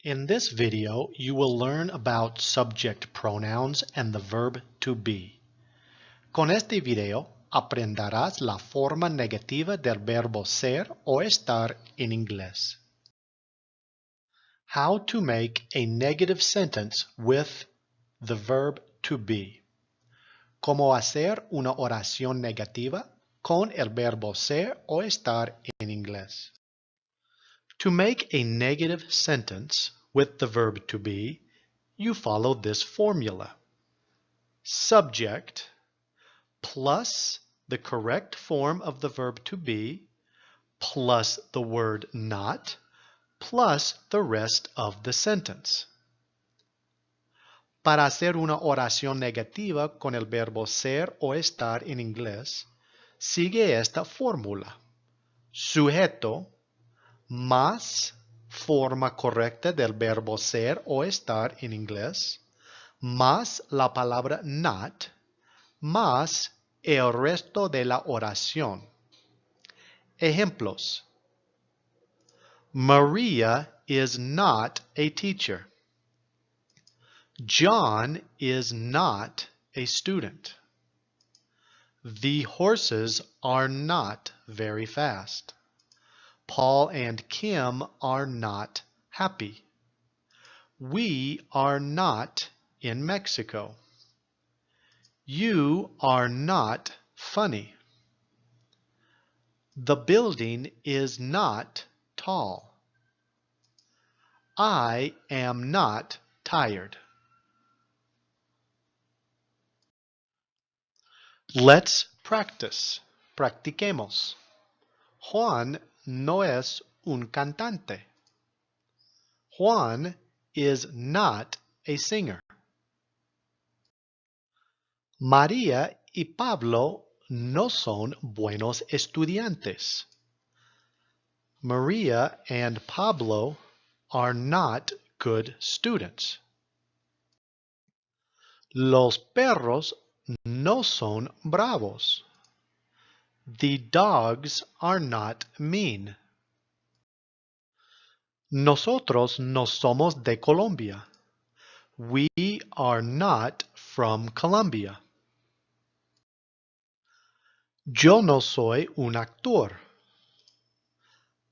In this video, you will learn about subject pronouns and the verb to be. Con este video, aprenderás la forma negativa del verbo ser o estar en inglés. How to make a negative sentence with the verb to be. Cómo hacer una oración negativa con el verbo ser o estar en inglés. To make a negative sentence with the verb to be, you follow this formula. Subject plus the correct form of the verb to be plus the word not plus the rest of the sentence. Para hacer una oración negativa con el verbo ser o estar en inglés, sigue esta fórmula. Sujeto más forma correcta del verbo ser o estar en inglés, más la palabra not, más el resto de la oración. Ejemplos. Maria is not a teacher. John is not a student. The horses are not very fast. Paul and Kim are not happy. We are not in Mexico. You are not funny. The building is not tall. I am not tired. Let's practice. Practiquemos. Juan no es un cantante. Juan is not a singer. María y Pablo no son buenos estudiantes. Maria and Pablo are not good students. Los perros no son bravos. The dogs are not mean. Nosotros no somos de Colombia. We are not from Colombia. Yo no soy un actor.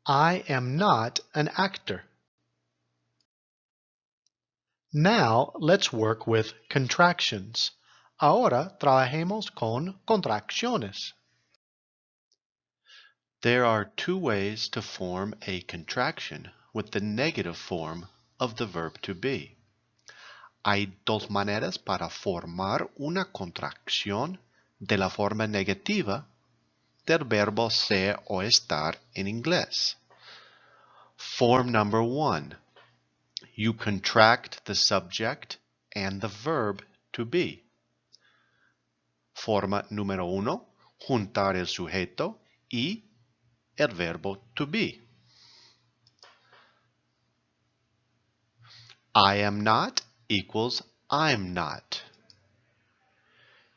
I am not an actor. Now let's work with contractions. Ahora trabajemos con contracciones. There are two ways to form a contraction with the negative form of the verb to be. Hay dos maneras para formar una contracción de la forma negativa del verbo ser o estar en inglés. Form number one. You contract the subject and the verb to be. Forma número uno. Juntar el sujeto y el verbo to be. I am not equals I'm not.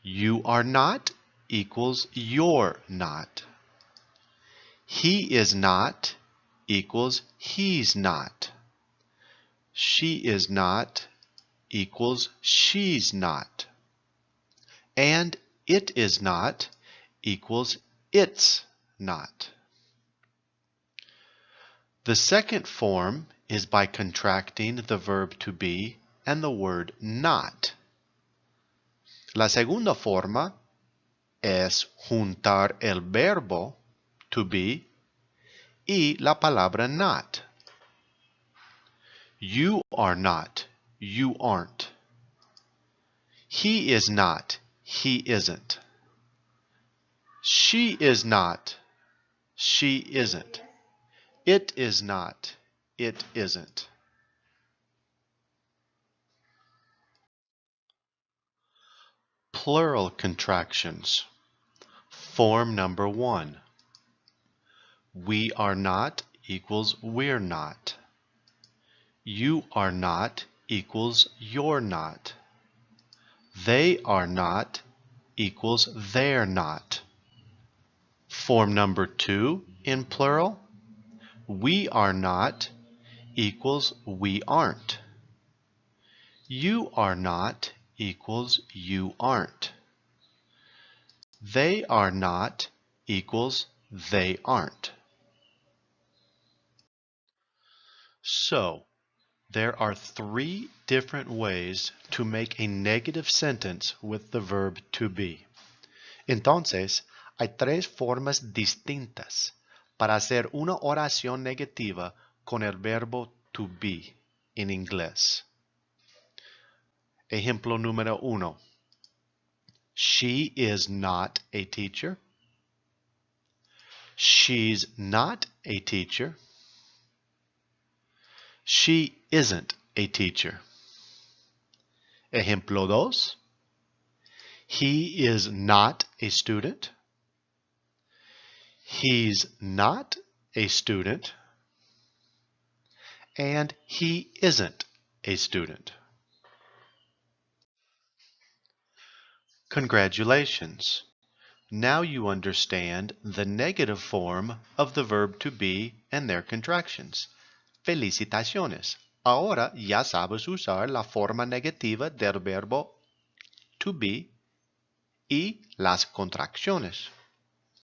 You are not equals you're not. He is not equals he's not. She is not equals she's not. And it is not equals it's not. The second form is by contracting the verb to be and the word not. La segunda forma es juntar el verbo to be y la palabra not. You are not, you aren't. He is not, he isn't. She is not, she isn't. It is not, it isn't. Plural contractions. Form number one. We are not equals we're not. You are not equals you're not. They are not equals they're not. Form number two in plural. We are not equals we aren't. You are not equals you aren't. They are not equals they aren't. So, there are 3 different ways to make a negative sentence with the verb to be. Entonces, hay 3 formas distintas para hacer una oración negativa con el verbo to be en inglés. Ejemplo número 1. She is not a teacher. She's not a teacher. She isn't a teacher. Ejemplo 2. He is not a student. He's not a student. And he isn't a student. Congratulations! Now you understand the negative form of the verb to be and their contractions. Felicitaciones! Ahora ya sabes usar la forma negativa del verbo to be y las contracciones.